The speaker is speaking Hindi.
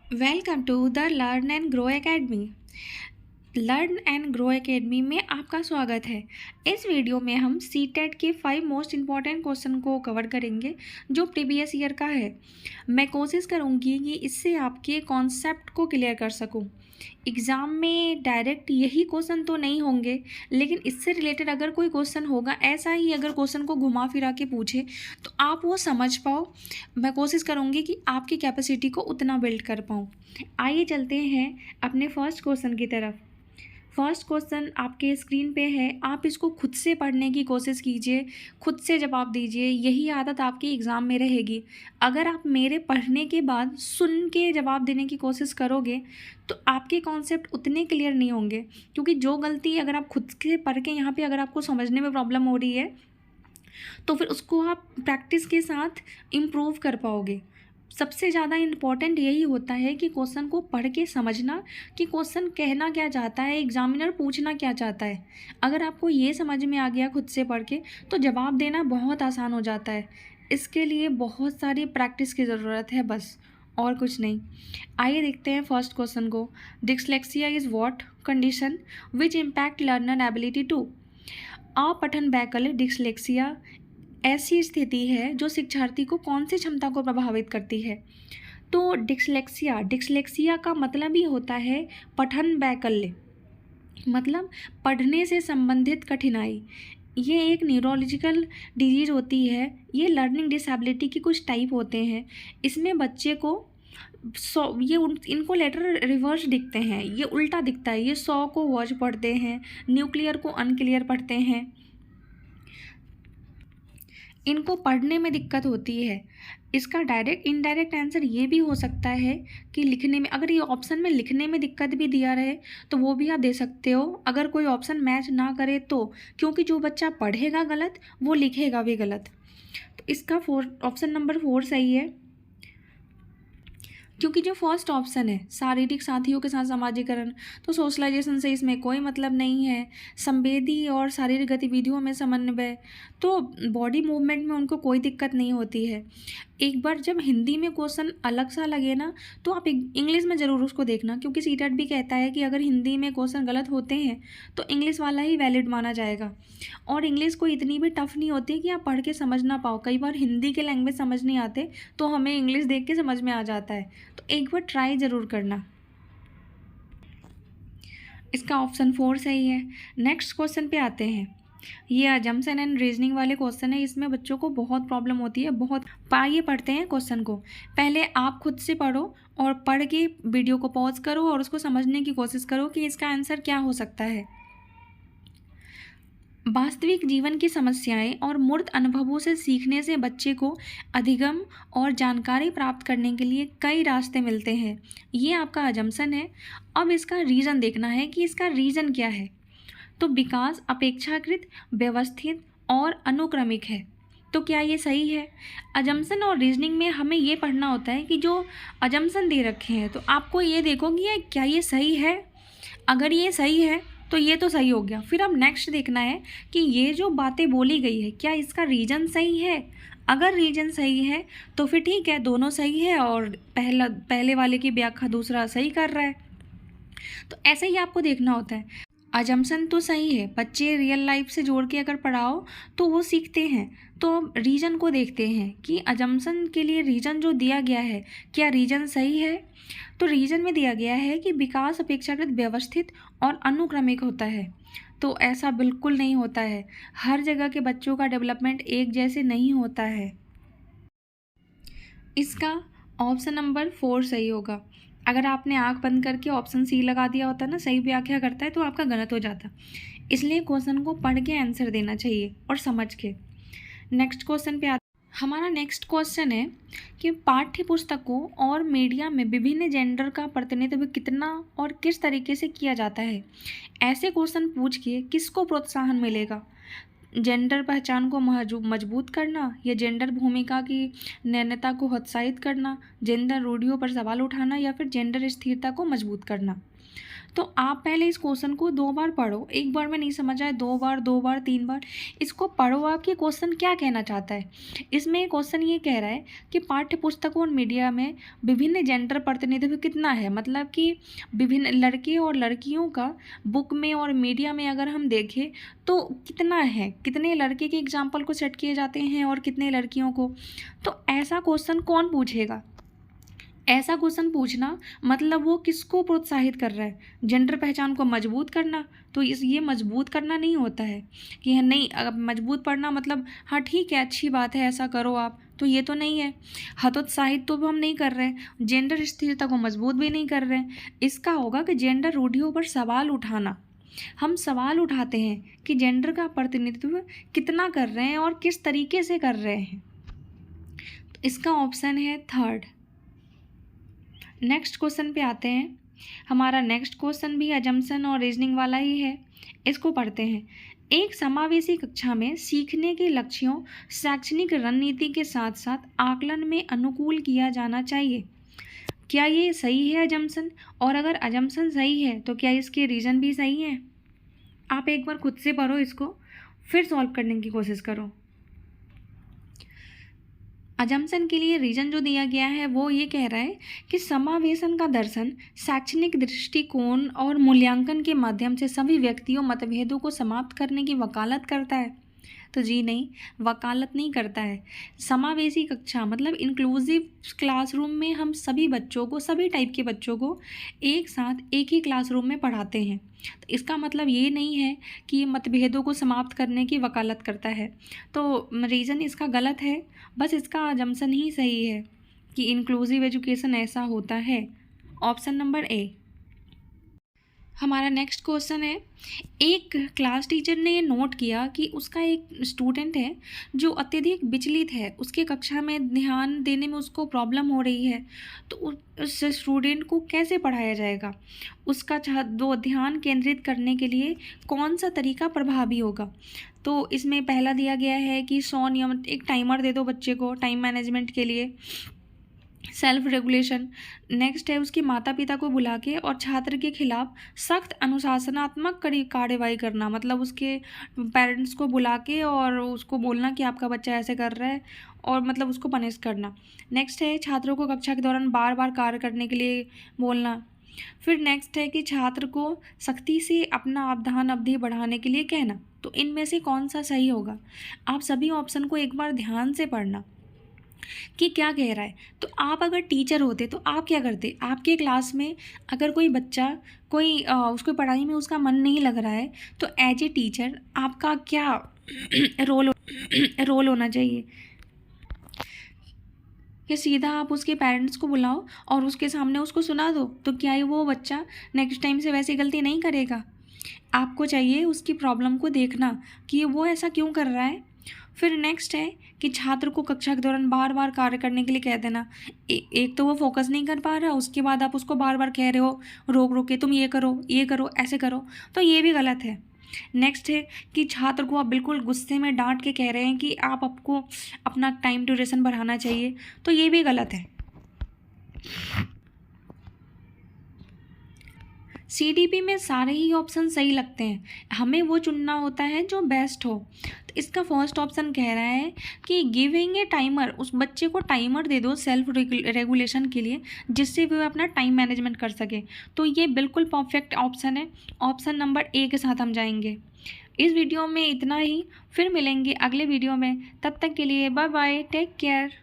Welcome to the learn and grow academy. Learn and grow academy में आपका स्वागत है। इस वीडियो में हम सीटेट के 5 मोस्ट इम्पॉर्टेंट क्वेश्चन को कवर करेंगे जो प्रीवियस ईयर का है। मैं कोशिश करूँगी कि इससे आपके कॉन्सेप्ट को क्लियर कर सकूँ। एग्ज़ाम में डायरेक्ट यही क्वेश्चन तो नहीं होंगे, लेकिन इससे रिलेटेड अगर कोई क्वेश्चन होगा, ऐसा ही अगर क्वेश्चन को घुमा फिरा के पूछे तो आप वो समझ पाओ। मैं कोशिश करूँगी कि आपकी कैपेसिटी को उतना बिल्ड कर पाऊँ। आइए चलते हैं अपने फर्स्ट क्वेश्चन की तरफ। फर्स्ट क्वेश्चन आपके स्क्रीन पे है, आप इसको खुद से पढ़ने की कोशिश कीजिए, खुद से जवाब दीजिए। यही आदत आपकी एग्ज़ाम में रहेगी। अगर आप मेरे पढ़ने के बाद सुन के जवाब देने की कोशिश करोगे तो आपके कॉन्सेप्ट उतने क्लियर नहीं होंगे, क्योंकि जो गलती अगर आप खुद से पढ़ के यहाँ पे अगर आपको समझने में प्रॉब्लम हो रही है तो फिर उसको आप प्रैक्टिस के साथ इम्प्रूव कर पाओगे। सबसे ज़्यादा इम्पॉर्टेंट यही होता है कि क्वेश्चन को पढ़ के समझना कि क्वेश्चन कहना क्या चाहता है, एग्जामिनर पूछना क्या चाहता है। अगर आपको ये समझ में आ गया खुद से पढ़ के तो जवाब देना बहुत आसान हो जाता है। इसके लिए बहुत सारी प्रैक्टिस की ज़रूरत है, बस और कुछ नहीं। आइए देखते हैं फर्स्ट क्वेश्चन को। Dyslexia is what condition which impact learner ability to. अपठन वैकल्य डिस्लेक्सिया ऐसी स्थिति है जो शिक्षार्थी को कौन सी क्षमता को प्रभावित करती है। तो डिस्लेक्सिया का मतलब ही होता है पठन वैकल्य, मतलब पढ़ने से संबंधित कठिनाई। ये एक न्यूरोलॉजिकल डिजीज़ होती है। ये लर्निंग डिसेबिलिटी की कुछ टाइप होते हैं। इसमें बच्चे को इनको लेटर रिवर्स दिखते हैं, ये उल्टा दिखता है। ये 100 को वॉच पढ़ते हैं, न्यूक्लियर को अनक्लियर पढ़ते हैं। इनको पढ़ने में दिक्कत होती है। इसका डायरेक्ट इनडायरेक्ट आंसर ये भी हो सकता है कि लिखने में, अगर ये ऑप्शन में लिखने में दिक्कत भी दिया रहे तो वो भी आप दे सकते हो, अगर कोई ऑप्शन मैच ना करे तो, क्योंकि जो बच्चा पढ़ेगा गलत वो लिखेगा भी गलत। तो इसका ऑप्शन नंबर 4 सही है, क्योंकि जो फर्स्ट ऑप्शन है शारीरिक साथियों के साथ समाजीकरण, तो सोशलाइजेशन से इसमें कोई मतलब नहीं है। संवेदी और शारीरिक गतिविधियों में समन्वय, तो बॉडी मूवमेंट में उनको कोई दिक्कत नहीं होती है। एक बार जब हिंदी में क्वेश्चन अलग सा लगे ना तो आप इंग्लिश में ज़रूर उसको देखना, क्योंकि सीटेट भी कहता है कि अगर हिंदी में क्वेश्चन गलत होते हैं तो इंग्लिश वाला ही वैलिड माना जाएगा। और इंग्लिश कोई इतनी भी टफ नहीं होती कि आप पढ़ के समझ ना पाओ। कई बार हिंदी के लैंग्वेज समझ नहीं आते तो हमें इंग्लिश देख के समझ में आ जाता है। तो एक बार ट्राई ज़रूर करना। इसका ऑप्शन 4 सही है। नेक्स्ट क्वेश्चन पे आते हैं। ये अजम्पशन एंड रीजनिंग वाले क्वेश्चन है। इसमें बच्चों को बहुत प्रॉब्लम होती है, बहुत। आइए पढ़ते हैं क्वेश्चन को। पहले आप खुद से पढ़ो और पढ़ के वीडियो को पॉज करो और उसको समझने की कोशिश करो कि इसका आंसर क्या हो सकता है। वास्तविक जीवन की समस्याएं और मूर्त अनुभवों से सीखने से बच्चे को अधिगम और जानकारी प्राप्त करने के लिए कई रास्ते मिलते हैं। ये आपका अजम्पशन है। अब इसका रीज़न देखना है कि इसका रीज़न क्या है। तो विकास अपेक्षाकृत व्यवस्थित और अनुक्रमिक है। तो क्या ये सही है? अजम्पशन और रीजनिंग में हमें ये पढ़ना होता है कि जो अजम्पशन दे रखे हैं तो आपको ये देखो कि क्या ये सही है। अगर ये सही है तो ये तो सही हो गया। फिर अब नेक्स्ट देखना है कि ये जो बातें बोली गई है क्या इसका रीजन सही है। अगर रीजन सही है तो फिर ठीक है, दोनों सही है और पहले वाले की व्याख्या दूसरा सही कर रहा है। तो ऐसे ही आपको देखना होता है। अजम्पशन तो सही है, बच्चे रियल लाइफ से जोड़ के अगर पढ़ाओ तो वो सीखते हैं। तो रीजन को देखते हैं कि अजम्पशन के लिए रीजन जो दिया गया है क्या रीजन सही है। तो रीजन में दिया गया है कि विकास अपेक्षाकृत व्यवस्थित और अनुक्रमिक होता है। तो ऐसा बिल्कुल नहीं होता है। हर जगह के बच्चों का डेवलपमेंट एक जैसे नहीं होता है। इसका ऑप्शन नंबर 4 सही होगा। अगर आपने आंख बंद करके ऑप्शन सी लगा दिया होता ना, सही व्याख्या करता है, तो आपका गलत हो जाता। इसलिए क्वेश्चन को पढ़ के आंसर देना चाहिए और समझ के। नेक्स्ट क्वेश्चन पे हमारा नेक्स्ट क्वेश्चन है कि पाठ्य पुस्तकों और मीडिया में विभिन्न जेंडर का प्रतिनिधित्व कितना और किस तरीके से किया जाता है। ऐसे क्वेश्चन पूछ के किसको प्रोत्साहन मिलेगा? जेंडर पहचान को मजबूत करना, या जेंडर भूमिका की नैतिकता को हतोत्साहित करना, जेंडर रूढ़ियों पर सवाल उठाना, या फिर जेंडर स्थिरता को मजबूत करना। तो आप पहले इस क्वेश्चन को 2 बार पढ़ो, एक बार में नहीं समझ आए 2 बार, 2 बार, 3 बार इसको पढ़ो आप कि क्वेश्चन क्या कहना चाहता है। इसमें क्वेश्चन ये कह रहा है कि पाठ्य पुस्तकों और मीडिया में विभिन्न जेंडर प्रतिनिधित्व कितना है, मतलब कि विभिन्न लड़के और लड़कियों का बुक में और मीडिया में अगर हम देखें तो कितना है, कितने लड़के के एग्जाम्पल को सेट किए जाते हैं और कितने लड़कियों को। तो ऐसा क्वेश्चन कौन पूछेगा? ऐसा क्वेश्चन पूछना मतलब वो किसको प्रोत्साहित कर रहा है? जेंडर पहचान को मजबूत करना। तो ये मजबूत करना नहीं होता है कि हाँ नहीं, अब मजबूत पढ़ना मतलब हाँ ठीक है, अच्छी बात है, ऐसा करो आप, तो ये तो नहीं है। हतोत्साहित तो हम नहीं कर रहे हैं, जेंडर स्थिरता को मजबूत भी नहीं कर रहे हैं। इसका होगा कि जेंडर रूढ़ियों पर सवाल उठाना। हम सवाल उठाते हैं कि जेंडर का प्रतिनिधित्व कितना कर रहे हैं और किस तरीके से कर रहे हैं। तो इसका ऑप्शन है थर्ड। नेक्स्ट क्वेश्चन पे आते हैं। हमारा नेक्स्ट क्वेश्चन भी अजम्पशन और रीजनिंग वाला ही है, इसको पढ़ते हैं। एक समावेशी कक्षा में सीखने के लक्ष्यों, शैक्षणिक रणनीति के साथ साथ आकलन में अनुकूल किया जाना चाहिए। क्या ये सही है अजम्पशन? और अगर अजम्पशन सही है तो क्या इसके रीज़न भी सही है? आप एक बार खुद से पढ़ो इसको, फिर सॉल्व करने की कोशिश करो। अजम्पशन के लिए रीजन जो दिया गया है वो ये कह रहा है कि समावेशन का दर्शन शैक्षणिक दृष्टिकोण और मूल्यांकन के माध्यम से सभी व्यक्तियों मतभेदों को समाप्त करने की वकालत करता है। तो जी नहीं, वकालत नहीं करता है। समावेशी कक्षा मतलब इंक्लूसिव क्लासरूम में हम सभी बच्चों को, सभी टाइप के बच्चों को एक साथ एक ही क्लासरूम में पढ़ाते हैं। तो इसका मतलब ये नहीं है कि मतभेदों को समाप्त करने की वकालत करता है। तो रीज़न इसका गलत है, बस इसका अजम्पशन ही सही है कि इंक्लूसिव एजुकेशन ऐसा होता है। Option number A. हमारा नेक्स्ट क्वेश्चन है। एक क्लास टीचर ने नोट किया कि उसका एक स्टूडेंट है जो अत्यधिक विचलित है, उसके कक्षा में ध्यान देने में उसको प्रॉब्लम हो रही है। तो उस स्टूडेंट को कैसे पढ़ाया जाएगा? उसका ध्यान केंद्रित करने के लिए कौन सा तरीका प्रभावी होगा? तो इसमें पहला दिया गया है कि 100 नियम, एक टाइमर दे दो बच्चे को टाइम मैनेजमेंट के लिए, सेल्फ रेगुलेशन। नेक्स्ट है उसके माता पिता को बुला के और छात्र के खिलाफ सख्त अनुशासनात्मक कार्यवाही करना, मतलब उसके पेरेंट्स को बुला के और उसको बोलना कि आपका बच्चा ऐसे कर रहा है और मतलब उसको पनिश करना। नेक्स्ट है छात्रों को कक्षा के दौरान बार बार कार्य करने के लिए बोलना। फिर नेक्स्ट है कि छात्र को सख्ती से अपना अवधान अवधि बढ़ाने के लिए कहना। तो इनमें से कौन सा सही होगा? आप सभी ऑप्शन को एक बार ध्यान से पढ़ना कि क्या कह रहा है। तो आप अगर टीचर होते तो आप क्या करते? आपके क्लास में अगर कोई बच्चा उसको पढ़ाई में उसका मन नहीं लग रहा है तो एज ए टीचर आपका क्या रोल होना चाहिए? कि सीधा आप उसके पेरेंट्स को बुलाओ और उसके सामने उसको सुना दो, तो क्या ही वो बच्चा नेक्स्ट टाइम से वैसी गलती नहीं करेगा? आपको चाहिए उसकी प्रॉब्लम को देखना कि वो ऐसा क्यों कर रहा है। फिर नेक्स्ट है कि छात्र को कक्षा के दौरान बार बार कार्य करने के लिए कह देना। एक तो वो फोकस नहीं कर पा रहा, उसके बाद आप उसको बार बार कह रहे हो रोक रोक के तुम ये करो ऐसे करो, तो ये भी गलत है। नेक्स्ट है कि छात्र को आप बिल्कुल गुस्से में डांट के कह रहे हैं कि आपको अपना टाइम ड्यूरेशन बढ़ाना चाहिए, तो ये भी गलत है। CDP में सारे ही ऑप्शन सही लगते हैं, हमें वो चुनना होता है जो बेस्ट हो। तो इसका फर्स्ट ऑप्शन कह रहा है कि गिविंग ए टाइमर, उस बच्चे को टाइमर दे दो सेल्फ रेगुलेशन के लिए, जिससे वो अपना टाइम मैनेजमेंट कर सके। तो ये बिल्कुल परफेक्ट ऑप्शन है, ऑप्शन नंबर ए के साथ हम जाएंगे। इस वीडियो में इतना ही, फिर मिलेंगे अगले वीडियो में, तब तक के लिए बाय बाय, टेक केयर।